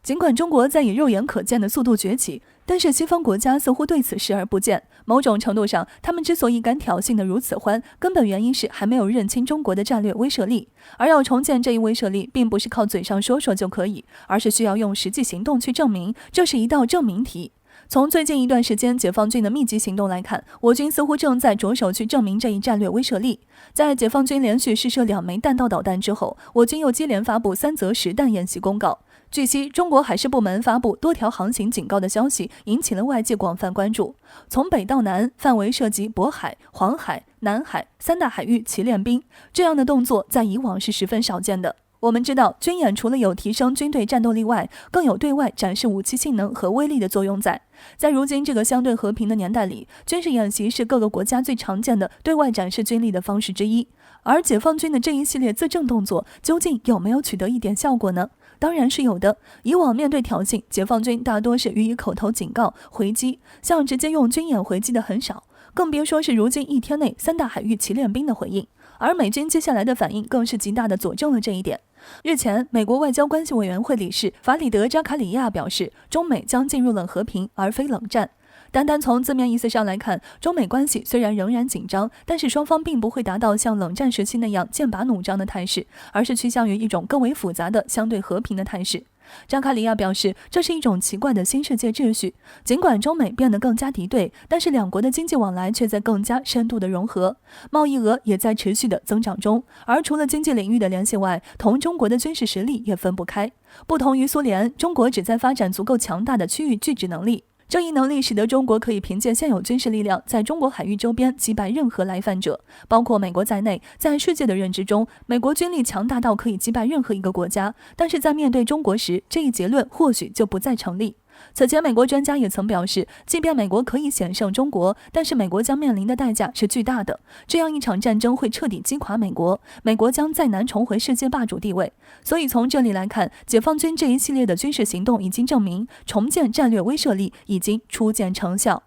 尽管中国在以肉眼可见的速度崛起，但是西方国家似乎对此视而不见。某种程度上，他们之所以敢挑衅得如此欢，根本原因是还没有认清中国的战略威慑力。而要重建这一威慑力，并不是靠嘴上说说就可以，而是需要用实际行动去证明，这是一道证明题。从最近一段时间解放军的密集行动来看，我军似乎正在着手去证明这一战略威慑力。在解放军连续试射2枚弹道导弹之后，我军又接连发布3则实弹演习公告。据悉，中国海事部门发布多条航行警告的消息，引起了外界广泛关注。从北到南，范围涉及渤海、黄海、南海3大海域齐练兵，这样的动作在以往是十分少见的。我们知道，军演除了有提升军队战斗力外，更有对外展示武器性能和威力的作用在。在如今这个相对和平的年代里，军事演习是各个国家最常见的对外展示军力的方式之一。而解放军的这一系列自证动作，究竟有没有取得一点效果呢？当然是有的。以往面对挑衅，解放军大多是予以口头警告、回击，像直接用军演回击的很少，更别说是如今1天内3大海域齐练兵的回应。而美军接下来的反应更是极大地佐证了这一点。日前，美国外交关系委员会理事法里德·扎卡里亚表示，中美将进入冷和平而非冷战。单单从字面意思上来看，中美关系虽然仍然紧张，但是双方并不会达到像冷战时期那样剑拔弩张的态势，而是趋向于一种更为复杂的相对和平的态势。扎卡里亚表示，这是一种奇怪的新世界秩序，尽管中美变得更加敌对，但是两国的经济往来却在更加深度的融合，贸易额也在持续的增长中。而除了经济领域的联系外，同中国的军事实力也分不开。不同于苏联，中国旨在发展足够强大的区域拒止能力。这一能力使得中国可以凭借现有军事力量，在中国海域周边击败任何来犯者，包括美国在内。在世界的认知中，美国军力强大到可以击败任何一个国家，但是在面对中国时，这一结论或许就不再成立。此前，美国专家也曾表示，即便美国可以险胜中国，但是美国将面临的代价是巨大的。这样一场战争会彻底击垮美国，美国将再难重回世界霸主地位。所以从这里来看，解放军这一系列的军事行动已经证明，重建战略威慑力已经初见成效。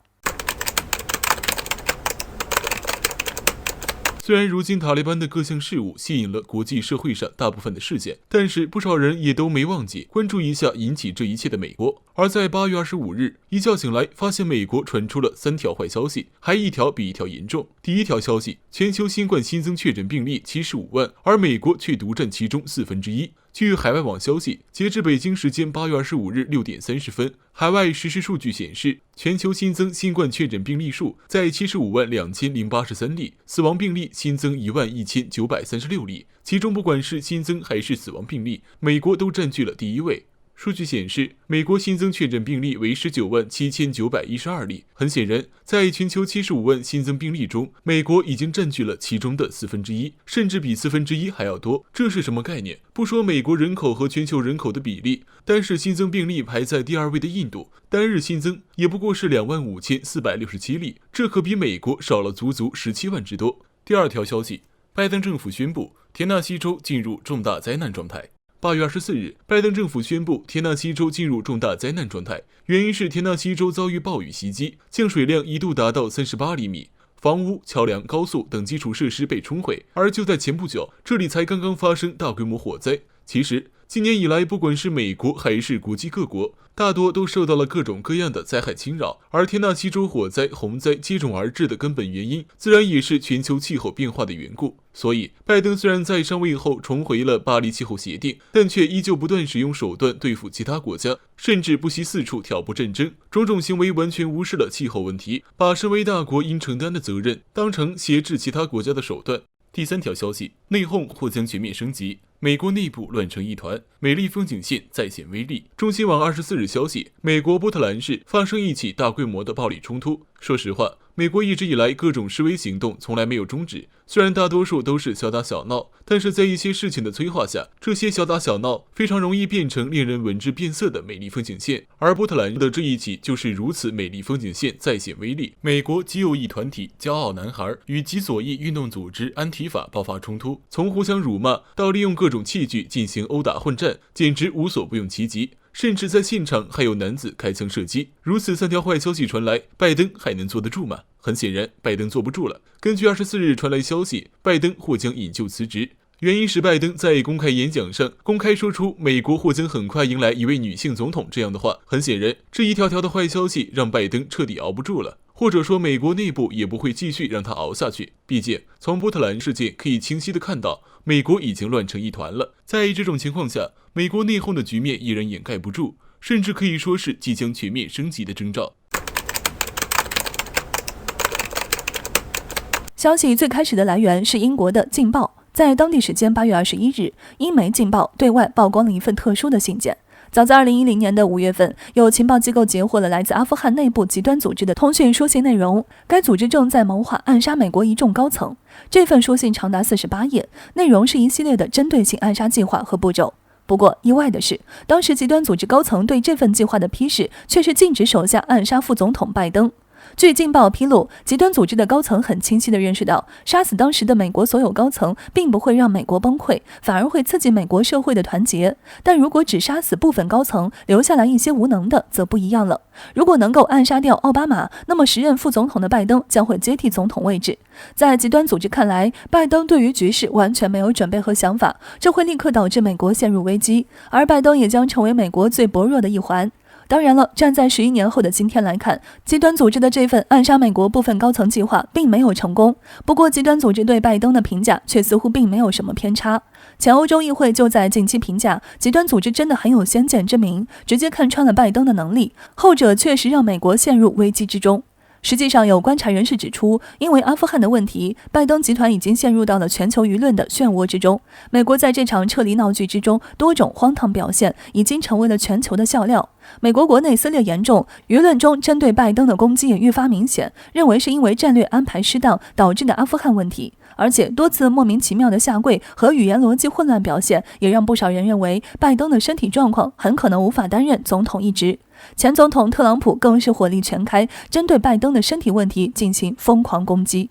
虽然如今塔利班的各项事务吸引了国际社会上大部分的视线，但是不少人也都没忘记关注一下引起这一切的美国。而在8月25日，一觉醒来，发现美国传出了3条坏消息，还一条比一条严重。第一条消息，全球新冠新增确诊病例75万，而美国却独占其中1/4。据海外网消息，截至北京时间8月25日6点30分，海外实时数据显示，全球新增新冠确诊病例数在75万2083例，死亡病例新增1万1936例，其中不管是新增还是死亡病例，美国都占据了第一位。数据显示，美国新增确诊病例为19万7912例。很显然，在全球75万新增病例中，美国已经占据了其中的1/4，甚至比1/4还要多。这是什么概念？不说美国人口和全球人口的比例，单是新增病例排在第2位的印度，单日新增也不过是25467例，这可比美国少了足足17万之多。第二条消息，拜登政府宣布，田纳西州进入重大灾难状态。8月24日，拜登政府宣布田纳西州进入重大灾难状态，原因是田纳西州遭遇暴雨袭击，降水量一度达到38厘米，房屋、桥梁、高速等基础设施被冲毁。而就在前不久，这里才刚刚发生大规模火灾。其实，今年以来，不管是美国还是国际各国，大多都受到了各种各样的灾害侵扰，而田纳西州火灾、洪灾接踵而至的根本原因，自然也是全球气候变化的缘故。所以，拜登虽然在上位后重回了巴黎气候协定，但却依旧不断使用手段对付其他国家，甚至不惜四处挑拨战争，种种行为完全无视了气候问题，把身为大国应承担的责任当成挟制其他国家的手段。第3条消息，内讧或将全面升级，美国内部乱成一团，美丽风景线再显威力。中新网24日消息，美国波特兰市发生一起大规模的暴力冲突。说实话，美国一直以来各种示威行动从来没有终止，虽然大多数都是小打小闹，但是在一些事情的催化下，这些小打小闹非常容易变成令人闻之变色的美丽风景线。而波特兰的这一起就是如此美丽风景线再显威力。美国极右翼团体骄傲男孩与极左翼运动组织安提法爆发冲突，从互相辱骂到利用各种器具进行殴打混战，简直无所不用其极。甚至在现场还有男子开枪射击。如此3条坏消息传来，拜登还能坐得住吗？很显然，拜登坐不住了。根据24日传来消息，拜登或将引咎辞职。原因是拜登在公开演讲上公开说出美国或将很快迎来一位女性总统这样的话。很显然，这一条条的坏消息让拜登彻底熬不住了。或者说，美国内部也不会继续让他熬下去。毕竟，从波特兰事件可以清晰地看到，美国已经乱成一团了。在这种情况下，美国内讧的局面依然掩盖不住，甚至可以说是即将全面升级的征兆。消息最开始的来源是英国的《镜报》，在当地时间8月21日，英媒《镜报》对外曝光了一份特殊的信件。早在2010年的5月份，有情报机构截获了来自阿富汗内部极端组织的通讯书信内容，该组织正在谋划暗杀美国一众高层。这份书信长达48页，内容是一系列的针对性暗杀计划和步骤。不过，意外的是，当时极端组织高层对这份计划的批示却是禁止手下暗杀副总统拜登。据《镜报》披露，极端组织的高层很清晰地认识到，杀死当时的美国所有高层并不会让美国崩溃，反而会刺激美国社会的团结。但如果只杀死部分高层，留下来一些无能的，则不一样了。如果能够暗杀掉奥巴马，那么时任副总统的拜登将会接替总统位置。在极端组织看来，拜登对于局势完全没有准备和想法，这会立刻导致美国陷入危机，而拜登也将成为美国最薄弱的一环。当然了，站在11年后的今天来看，极端组织的这份暗杀美国部分高层计划并没有成功。不过，极端组织对拜登的评价却似乎并没有什么偏差。前欧洲议会就在近期评价，极端组织真的很有先见之明，直接看穿了拜登的能力，后者确实让美国陷入危机之中。实际上，有观察人士指出，因为阿富汗的问题，拜登集团已经陷入到了全球舆论的漩涡之中。美国在这场撤离闹剧之中，多种荒唐表现已经成为了全球的笑料。美国国内撕裂严重，舆论中针对拜登的攻击也愈发明显，认为是因为战略安排失当导致的阿富汗问题。而且多次莫名其妙的下跪和语言逻辑混乱表现，也让不少人认为拜登的身体状况很可能无法担任总统一职。前总统特朗普更是火力全开，针对拜登的身体问题进行疯狂攻击。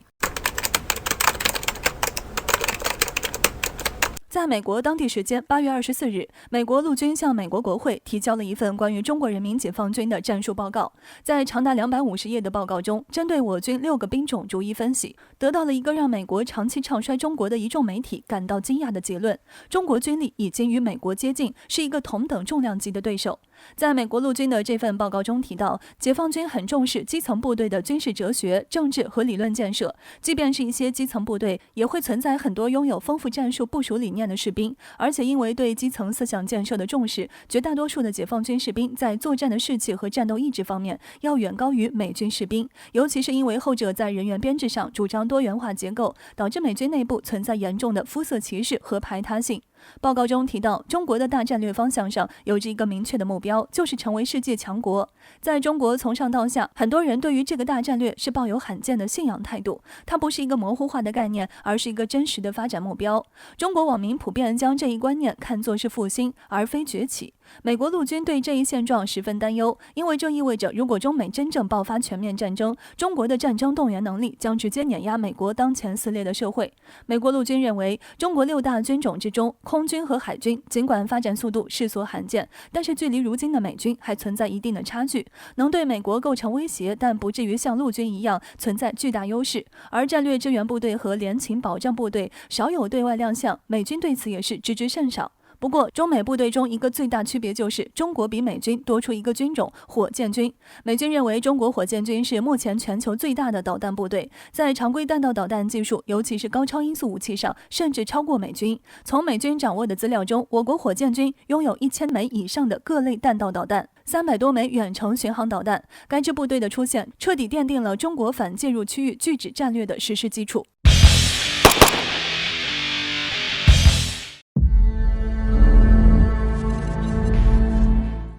在美国当地时间8月24日，美国陆军向美国国会提交了一份关于中国人民解放军的战术报告。在长达250页的报告中，针对我军6个兵种逐一分析，得到了一个让美国长期唱衰中国的一众媒体感到惊讶的结论：中国军力已经与美国接近，是一个同等重量级的对手。在美国陆军的这份报告中提到，解放军很重视基层部队的军事哲学、政治和理论建设，即便是一些基层部队，也会存在很多拥有丰富战术部署理念的士兵，而且因为对基层思想建设的重视，绝大多数的解放军士兵在作战的士气和战斗意志方面要远高于美军士兵，尤其是因为后者在人员编制上主张多元化结构，导致美军内部存在严重的肤色歧视和排他性。报告中提到，中国的大战略方向上有着一个明确的目标，就是成为世界强国。在中国从上到下，很多人对于这个大战略是抱有罕见的信仰态度，它不是一个模糊化的概念，而是一个真实的发展目标。中国网民普遍将这一观念看作是复兴，而非崛起。美国陆军对这一现状十分担忧，因为这意味着如果中美真正爆发全面战争，中国的战争动员能力将直接碾压美国当前撕裂的社会。美国陆军认为，中国6大军种之中，空军和海军尽管发展速度世所罕见，但是距离如今的美军还存在一定的差距，能对美国构成威胁，但不至于像陆军一样存在巨大优势。而战略支援部队和联勤保障部队少有对外亮相，美军对此也是知之甚少。不过，中美部队中一个最大区别就是中国比美军多出一个军种——火箭军。美军认为中国火箭军是目前全球最大的导弹部队，在常规弹道导弹技术，尤其是高超音速武器上，甚至超过美军。从美军掌握的资料中，我国火箭军拥有1000枚以上的各类弹道导弹，300多枚远程巡航导弹。该支部队的出现，彻底奠定了中国反介入区域拒止战略的实施基础。